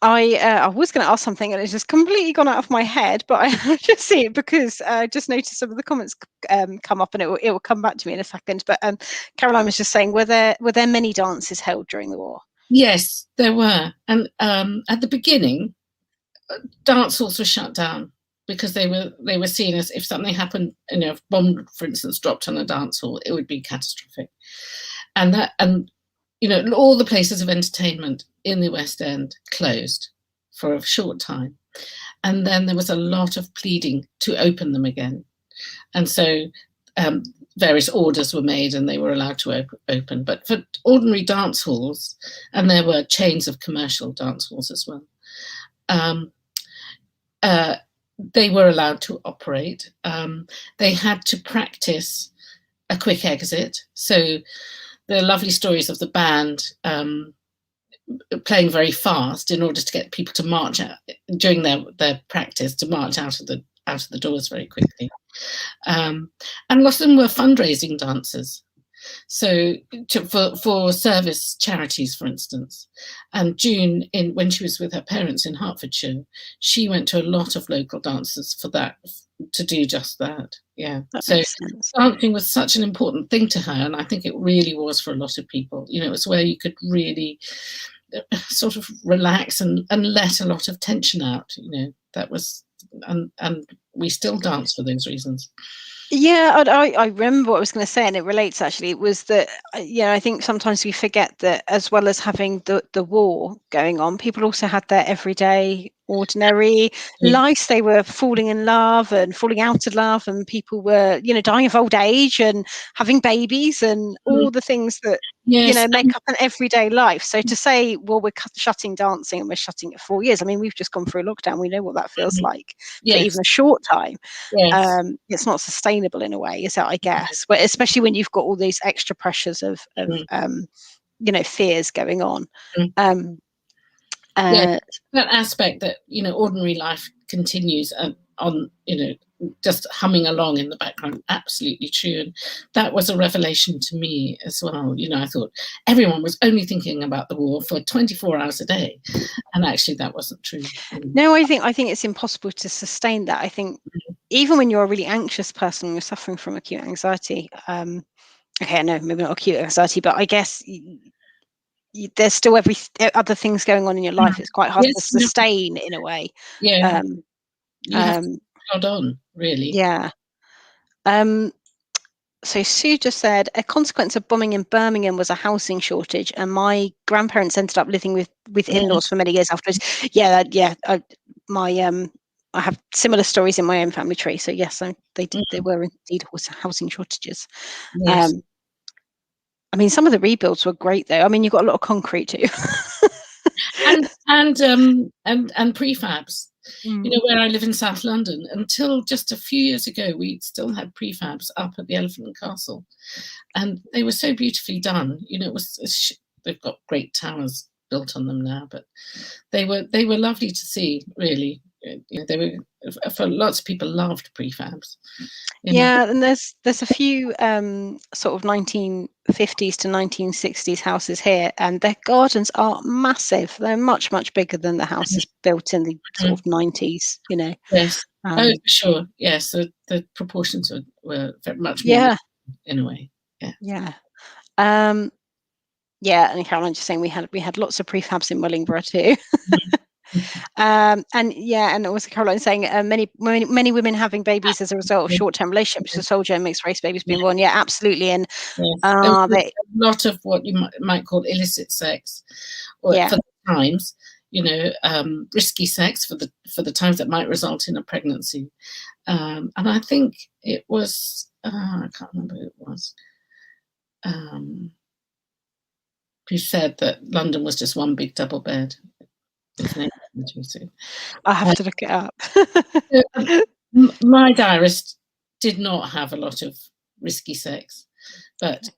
I was going to ask something and it's just completely gone out of my head, but I just see it because I just noticed some of the comments come up, and it will come back to me in a second. But Caroline was just saying, were there many dances held during the war? Yes, there were. And at the beginning, dance halls were shut down because they were seen as, if something happened, if a bomb, for instance, dropped on a dance hall, it would be catastrophic. And all the places of entertainment in the West End closed for a short time. And then there was a lot of pleading to open them again. And so various orders were made and they were allowed to open. But for ordinary dance halls, and there were chains of commercial dance halls as well, they were allowed to operate. They had to practice a quick exit. So there are lovely stories of the band playing very fast in order to get people to march out during their practice, to march out of the doors very quickly. And a lot of them were fundraising dances. So for service charities, for instance. And June, when she was with her parents in Hertfordshire, she went to a lot of local dances for that, to do just that. Yeah. So dancing was such an important thing to her, and I think it really was for a lot of people. It was where you could really sort of relax and let a lot of tension out. That was, and we still dance for those reasons. Yeah, I remember what I was going to say, and it relates actually. It was that, I think sometimes we forget that as well as having the war going on, people also had their everyday, ordinary lives. They were falling in love and falling out of love, and people were, dying of old age and having babies and all the things that, Yes. make up an everyday life. So to say, well, we're shutting dancing and we're shutting it 4 years. I mean, we've just gone through a lockdown. We know what that feels like for Yes. even a short time. Yes. It's not sustainable in a way, is it? I guess, but especially when you've got all these extra pressures of fears going on. Yeah, that aspect that ordinary life continues on, just humming along in the background, absolutely true. And that was a revelation to me as well. I thought everyone was only thinking about the war for 24 hours a day, and actually that wasn't true. No, I think it's impossible to sustain that. I think even when you're a really anxious person and you're suffering from acute anxiety, okay, no, maybe not acute anxiety, but I guess there's still other things going on in your life. It's quite hard to sustain in a way. Yeah, you have to hold on, really. Yeah. So Sue just said a consequence of bombing in Birmingham was a housing shortage, and my grandparents ended up living with in-laws for many years afterwards. Yeah. I have similar stories in my own family tree. So yes, they were indeed housing shortages. Yes. I mean, some of the rebuilds were great though. I mean, you've got a lot of concrete too. and prefabs. Where I live in South London, until just a few years ago, we still had prefabs up at the Elephant and Castle, and they were so beautifully done. They've got great towers built on them now, but they were lovely to see. Really, they were, for lots of people, loved prefabs. Yeah, and there's a few sort of 1950s to 1960s houses here, and their gardens are massive. They're much bigger than the houses built in the sort of 90s. Yes. Oh, for sure. Yes, the proportions were very much more in a way. Yeah. And Caroline just saying we had lots of prefabs in Wellingborough too. And also Caroline saying many women having babies as a result of short-term relationships with soldier and mixed race babies being born. Yeah, absolutely. And a lot of what you might call illicit sex, or for the times, risky sex for the times that might result in a pregnancy. And I think it was I can't remember who it was. Who said that London was just one big double bed. I'll have to look it up. My diarist did not have a lot of risky sex, but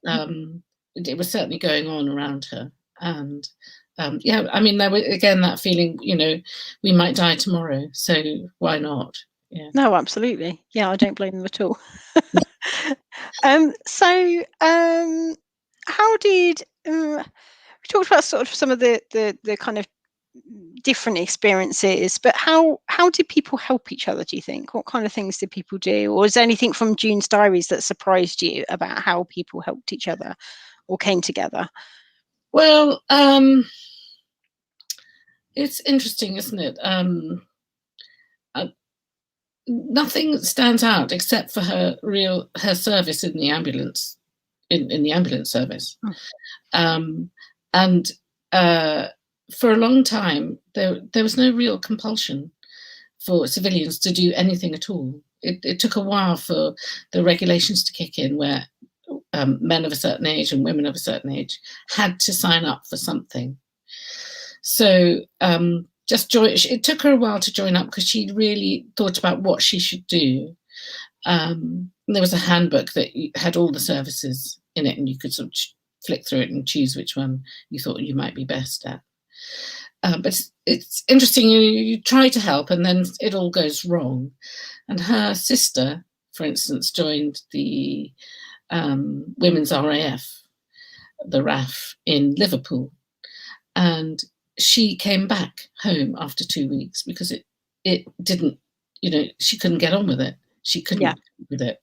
it was certainly going on around her. And I mean, there was again that feeling, we might die tomorrow, so why not? Yeah. No, absolutely. Yeah, I don't blame them at all. How did we talked about sort of some of the kind of different experiences, but how did people help each other, do you think? What kind of things did people do? Or is there anything from June's diaries that surprised you about how people helped each other or came together? Well, it's interesting, isn't it? Nothing stands out except for her service in the ambulance, in the ambulance service. And for a long time, there was no real compulsion for civilians to do anything at all. It took a while for the regulations to kick in, where men of a certain age and women of a certain age had to sign up for something. So it took her a while to join up, because she really thought about what she should do. There was a handbook that had all the services in it, and you could sort of flick through it and choose which one you thought you might be best at. But it's interesting, you try to help and then it all goes wrong. And her sister, for instance, joined the Women's RAF, the RAF in Liverpool. And she came back home after 2 weeks because it didn't, she couldn't get on with it. She couldn't with it,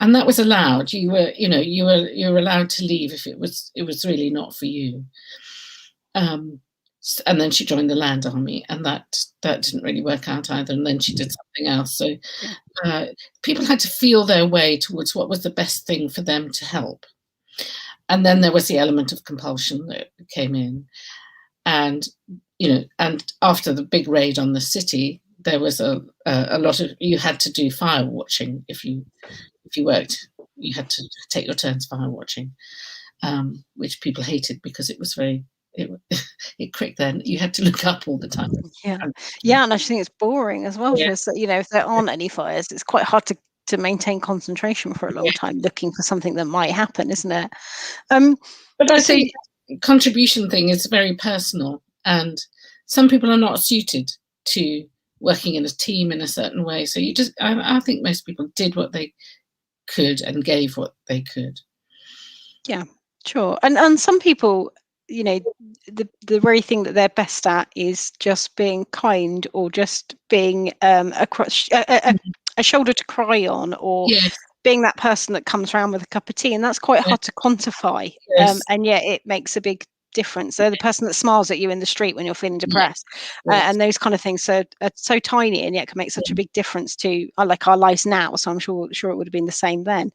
and that was allowed. You were allowed to leave if it was really not for you. and then she joined the Land Army, and that didn't really work out either. And then she did something else. So people had to feel their way towards what was the best thing for them to help. And then there was the element of compulsion that came in, and and after the big raid on the city, there was a lot of, you had to do fire watching if you worked. You had to take your turns fire watching, which people hated because it was it quick. Then you had to look up all the time. And I think it's boring as well. Because if there aren't any fires, it's quite hard to maintain concentration for a long time looking for something that might happen, isn't it? But I think the contribution thing is very personal, and some people are not suited to working in a team in a certain way. So I think most people did what they could and gave what they could. Yeah, sure. And some people, the very thing that they're best at is just being kind, or just being a shoulder to cry on, or being that person that comes around with a cup of tea, and that's quite hard to quantify. And yet it makes a big difference. They're the person that smiles at you in the street when you're feeling depressed, and those kind of things are so tiny, and yet can make such a big difference to our lives now. So I'm sure it would have been the same then.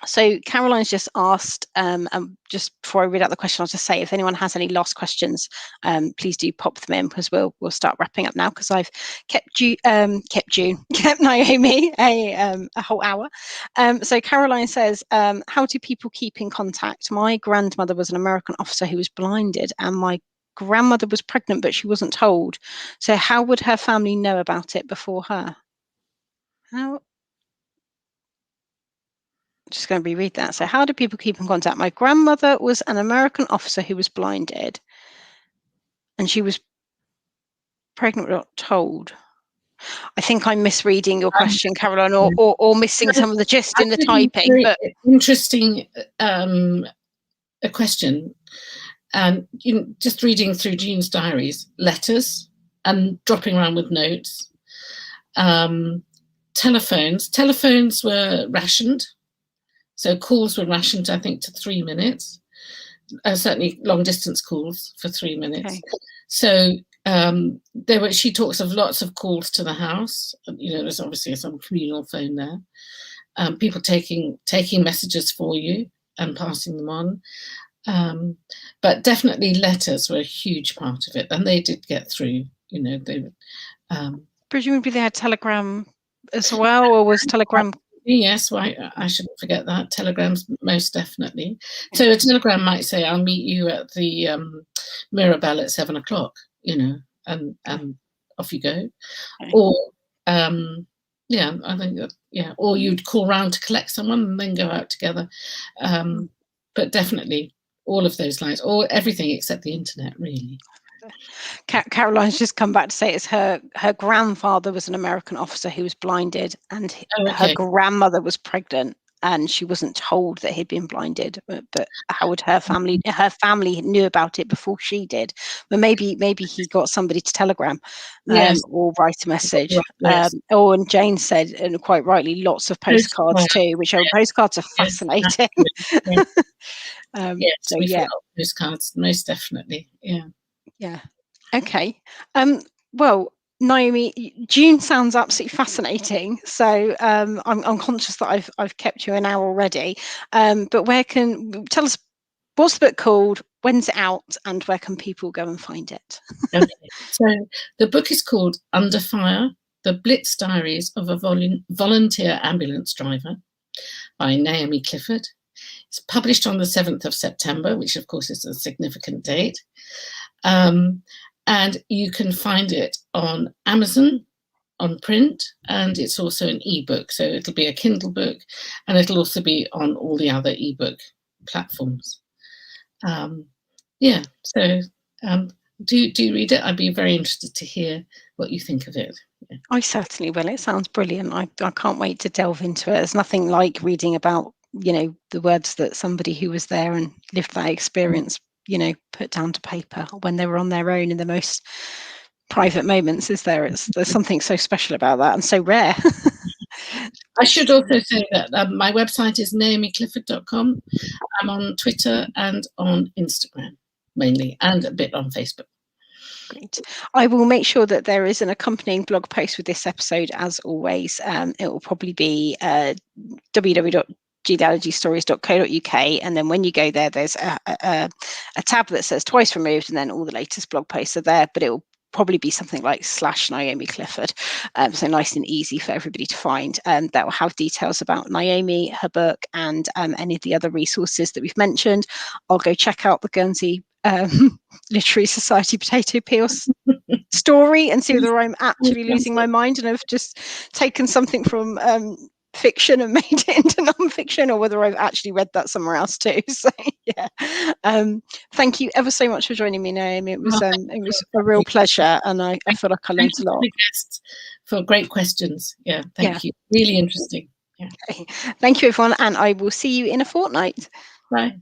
So Caroline's just asked, and just before I read out the question, I'll just say, if anyone has any last questions, please do pop them in, because we'll start wrapping up now, because I've kept Naomi a whole hour. So Caroline says, how do people keep in contact? My grandmother was an American officer who was blinded, and my grandmother was pregnant, but she wasn't told. So how would her family know about it before her? Just going to reread that. So how do people keep in contact? My grandmother was an American officer who was blinded, and she was pregnant but not told. I think I'm misreading your question, Caroline, or missing some of the gist in the typing. But interesting a question. And just reading through Jean's diaries, letters, and dropping around with notes. Telephones were rationed. So calls were rationed, I think, to 3 minutes. Certainly long distance calls for 3 minutes. Okay. So she talks of lots of calls to the house. There's obviously some communal phone there. People taking messages for you and passing them on. But definitely letters were a huge part of it, and they did get through. Presumably they had telegram as well, or was telegram? Yes, I shouldn't forget that. Telegrams, most definitely. So a telegram might say, "I'll meet you at the Mirabelle at 7 o'clock," and off you go. Or I think that, or you'd call round to collect someone and then go out together. But definitely all of those lines, or everything except the internet, really. Caroline's just come back to say it's her grandfather was an American officer who was blinded, and her grandmother was pregnant, and she wasn't told that he'd been blinded. But how would her family knew about it before she did? But maybe he got somebody to telegram, or write a message. And Jane said, and quite rightly, lots of postcards too, which postcards are fascinating. Postcards, most definitely. Yeah. Okay. Well, Naomi, June sounds absolutely fascinating. So I'm conscious that I've kept you an hour already. But tell us, what's the book called? When's it out? And where can people go and find it? Okay. So the book is called Under Fire: The Blitz Diaries of a Volunteer Ambulance Driver by Naomi Clifford. It's published on the 7th of September, which of course is a significant date. And you can find it on Amazon, on print, and it's also an ebook. So it'll be a Kindle book, and it'll also be on all the other ebook platforms. So do read it. I'd be very interested to hear what you think of it. Yeah. I certainly will. It sounds brilliant. I can't wait to delve into it. There's nothing like reading about, the words that somebody who was there and lived that experience, put down to paper when they were on their own in the most private moments, is there? There's something so special about that, and so rare. I should also say that my website is naomiclifford.com. I'm on Twitter and on Instagram. mainly, and a bit on Facebook. Great. I will make sure that there is an accompanying blog post with this episode, as always. It will probably be www.genealogystories.co.uk, and then when you go there, there's a tab that says Twice Removed, and then all the latest blog posts are there, but it will probably be something like /Naomi Clifford, so nice and easy for everybody to find. That will have details about Naomi, her book, and any of the other resources that we've mentioned. I'll go check out the Guernsey Literary Society potato peel story and see whether I'm actually losing my mind and have just taken something from fiction and made it into non-fiction, or whether I've actually read that somewhere else too. So yeah, thank you ever so much for joining me, Naomi. It was a real pleasure, and I feel like I learned a lot. For great questions. Yeah, thank you. Really interesting. Yeah. Okay. Thank you, everyone, and I will see you in a fortnight. Bye.